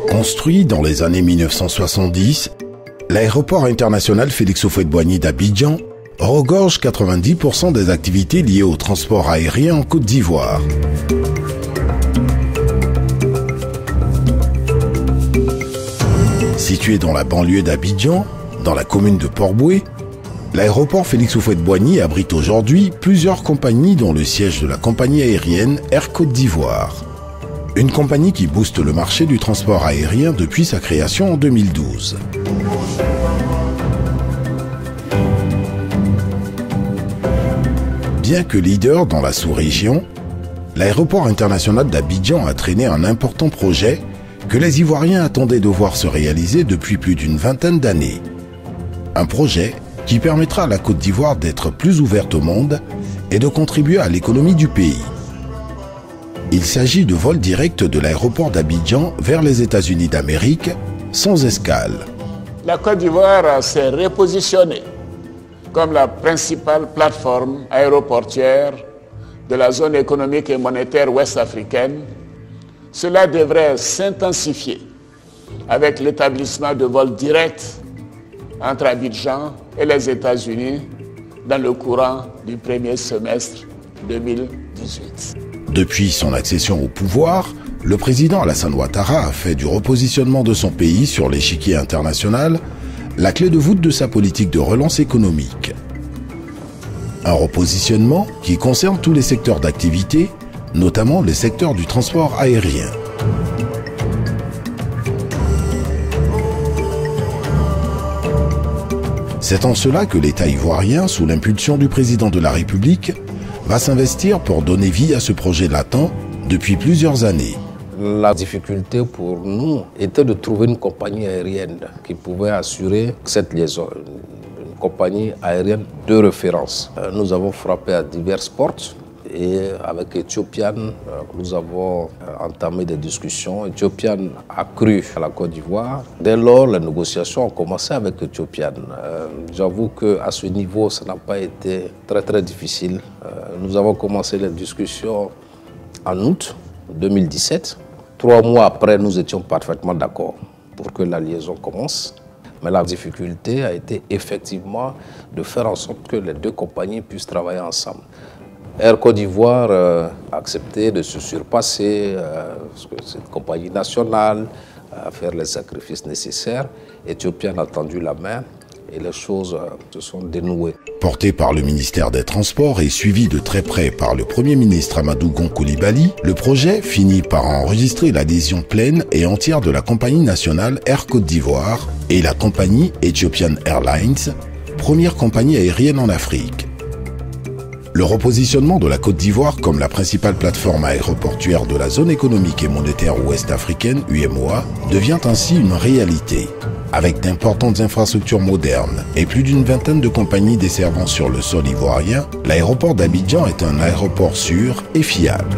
Construit dans les années 1970, l'aéroport international Félix Houphouët-Boigny d'Abidjan regorge 90% des activités liées au transport aérien en Côte d'Ivoire. Situé dans la banlieue d'Abidjan, dans la commune de Port-Bouët, l'aéroport Félix Houphouët-Boigny abrite aujourd'hui plusieurs compagnies dont le siège de la compagnie aérienne Air Côte d'Ivoire. Une compagnie qui booste le marché du transport aérien depuis sa création en 2012. Bien que leader dans la sous-région, l'aéroport international d'Abidjan a traîné un important projet que les Ivoiriens attendaient de voir se réaliser depuis plus d'une vingtaine d'années. Un projet qui permettra à la Côte d'Ivoire d'être plus ouverte au monde et de contribuer à l'économie du pays. Il s'agit de vols directs de l'aéroport d'Abidjan vers les États-Unis d'Amérique, sans escale. La Côte d'Ivoire s'est repositionnée comme la principale plateforme aéroportuaire de la zone économique et monétaire ouest-africaine. Cela devrait s'intensifier avec l'établissement de vols directs entre Abidjan et les États-Unis dans le courant du premier semestre 2018. Depuis son accession au pouvoir, le président Alassane Ouattara a fait du repositionnement de son pays sur l'échiquier international la clé de voûte de sa politique de relance économique. Un repositionnement qui concerne tous les secteurs d'activité, notamment les secteurs du transport aérien. C'est en cela que l'État ivoirien, sous l'impulsion du président de la République, va s'investir pour donner vie à ce projet latent depuis plusieurs années. La difficulté pour nous était de trouver une compagnie aérienne qui pouvait assurer cette liaison, une compagnie aérienne de référence. Nous avons frappé à diverses portes et avec Ethiopian, nous avons entamé des discussions. Ethiopian a cru à la Côte d'Ivoire. Dès lors, les négociations ont commencé avec Ethiopian. J'avoue qu'à ce niveau, ça n'a pas été très difficile. Nous avons commencé les discussions en août 2017. 3 mois après, nous étions parfaitement d'accord pour que la liaison commence. Mais la difficulté a été effectivement de faire en sorte que les deux compagnies puissent travailler ensemble. Air Côte d'Ivoire a accepté de se surpasser, parce que c'est une compagnie nationale, à faire les sacrifices nécessaires. Ethiopian a tendu la main et les choses se sont dénouées. Porté par le ministère des Transports et suivi de très près par le Premier ministre Amadou Gon Coulibaly, le projet finit par enregistrer l'adhésion pleine et entière de la compagnie nationale Air Côte d'Ivoire et la compagnie Ethiopian Airlines, première compagnie aérienne en Afrique. Le repositionnement de la Côte d'Ivoire comme la principale plateforme aéroportuaire de la zone économique et monétaire ouest-africaine, UEMOA, devient ainsi une réalité. Avec d'importantes infrastructures modernes et plus d'une vingtaine de compagnies desservant sur le sol ivoirien, l'aéroport d'Abidjan est un aéroport sûr et fiable.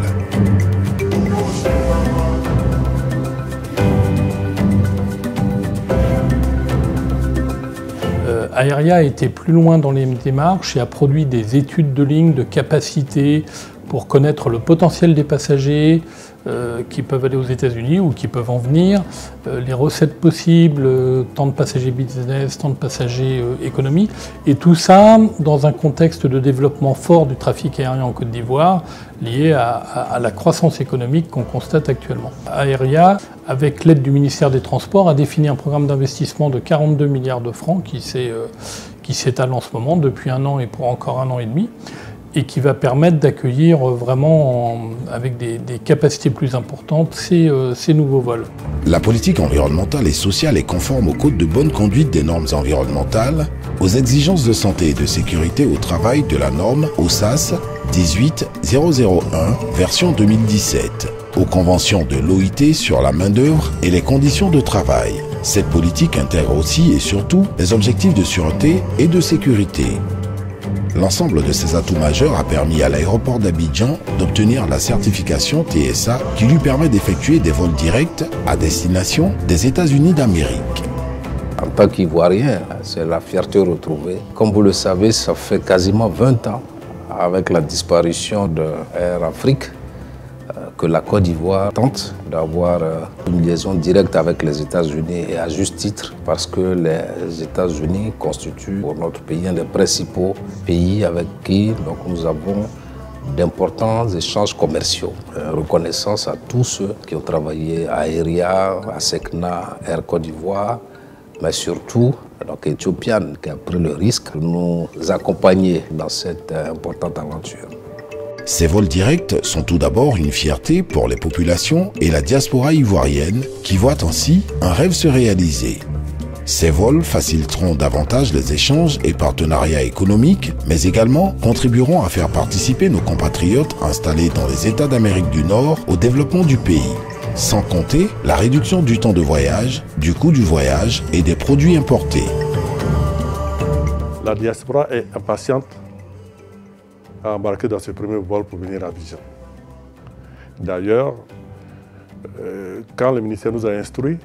Aeria a été plus loin dans les démarches et a produit des études de ligne, de capacité pour connaître le potentiel des passagers qui peuvent aller aux États-Unis ou qui peuvent en venir, les recettes possibles, tant de passagers business, tant de passagers économie, et tout ça dans un contexte de développement fort du trafic aérien en Côte d'Ivoire lié à la croissance économique qu'on constate actuellement. Aeria, avec l'aide du ministère des Transports, a défini un programme d'investissement de 42 milliards de francs qui s'étale en ce moment depuis 1 an et pour encore 1 an et demi, et qui va permettre d'accueillir vraiment avec des capacités plus importantes ces nouveaux vols. La politique environnementale et sociale est conforme au code de bonne conduite des normes environnementales, aux exigences de santé et de sécurité au travail de la norme OSAS 18001 version 2017, aux conventions de l'OIT sur la main-d'œuvre et les conditions de travail. Cette politique intègre aussi et surtout les objectifs de sûreté et de sécurité. L'ensemble de ces atouts majeurs a permis à l'aéroport d'Abidjan d'obtenir la certification TSA qui lui permet d'effectuer des vols directs à destination des États-Unis d'Amérique. En tant qu'Ivoirien, c'est la fierté retrouvée. Comme vous le savez, ça fait quasiment 20 ans, avec la disparition de Air Afrique, que la Côte d'Ivoire tente d'avoir une liaison directe avec les États-Unis, et à juste titre, parce que les États-Unis constituent pour notre pays un des principaux pays avec qui donc, nous avons d'importants échanges commerciaux. Reconnaissance à tous ceux qui ont travaillé à Aeria, à Secna, Air Côte d'Ivoire, mais surtout donc Ethiopian qui a pris le risque de nous accompagner dans cette importante aventure. Ces vols directs sont tout d'abord une fierté pour les populations et la diaspora ivoirienne qui voient ainsi un rêve se réaliser. Ces vols faciliteront davantage les échanges et partenariats économiques, mais également contribueront à faire participer nos compatriotes installés dans les États d'Amérique du Nord au développement du pays. Sans compter la réduction du temps de voyage, du coût du voyage et des produits importés. La diaspora est impatiente à embarquer dans ce premier vol pour venir à Abidjan. D'ailleurs, quand le ministère nous a instruits,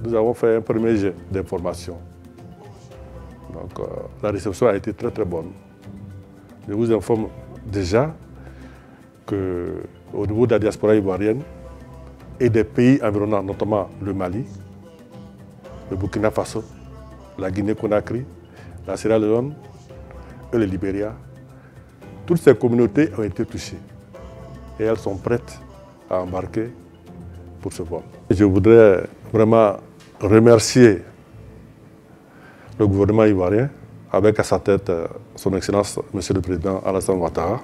nous avons fait un premier jet d'information. Donc la réception a été très bonne. Je vous informe déjà qu'au niveau de la diaspora ivoirienne et des pays environnants, notamment le Mali, le Burkina Faso, la Guinée-Conakry, la Sierra Leone et le Libéria, toutes ces communautés ont été touchées et elles sont prêtes à embarquer pour ce vol. Je voudrais vraiment remercier le gouvernement ivoirien, avec à sa tête son Excellence, Monsieur le Président Alassane Ouattara,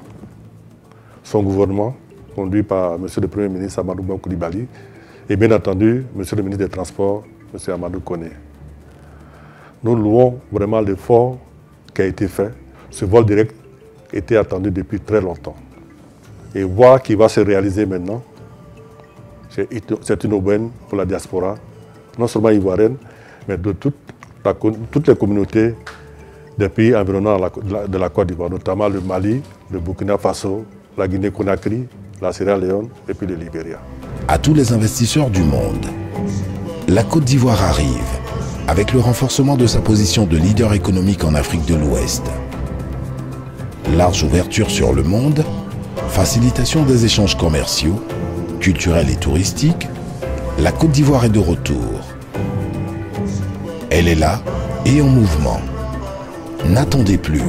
son gouvernement, conduit par Monsieur le Premier ministre Amadou Bon Coulibaly, et bien entendu, Monsieur le ministre des Transports, Monsieur Amadou Koné. Nous louons vraiment l'effort qui a été fait. Ce vol direct était attendu depuis très longtemps. Et voir qu'il va se réaliser maintenant, c'est une aubaine pour la diaspora, non seulement ivoirienne, mais de toutes les communautés des pays environnants de la Côte d'Ivoire, notamment le Mali, le Burkina Faso, la Guinée-Conakry, la Sierra Leone et puis le Libéria. À tous les investisseurs du monde, la Côte d'Ivoire arrive avec le renforcement de sa position de leader économique en Afrique de l'Ouest. Large ouverture sur le monde, facilitation des échanges commerciaux, culturels et touristiques, la Côte d'Ivoire est de retour. Elle est là et en mouvement. N'attendez plus.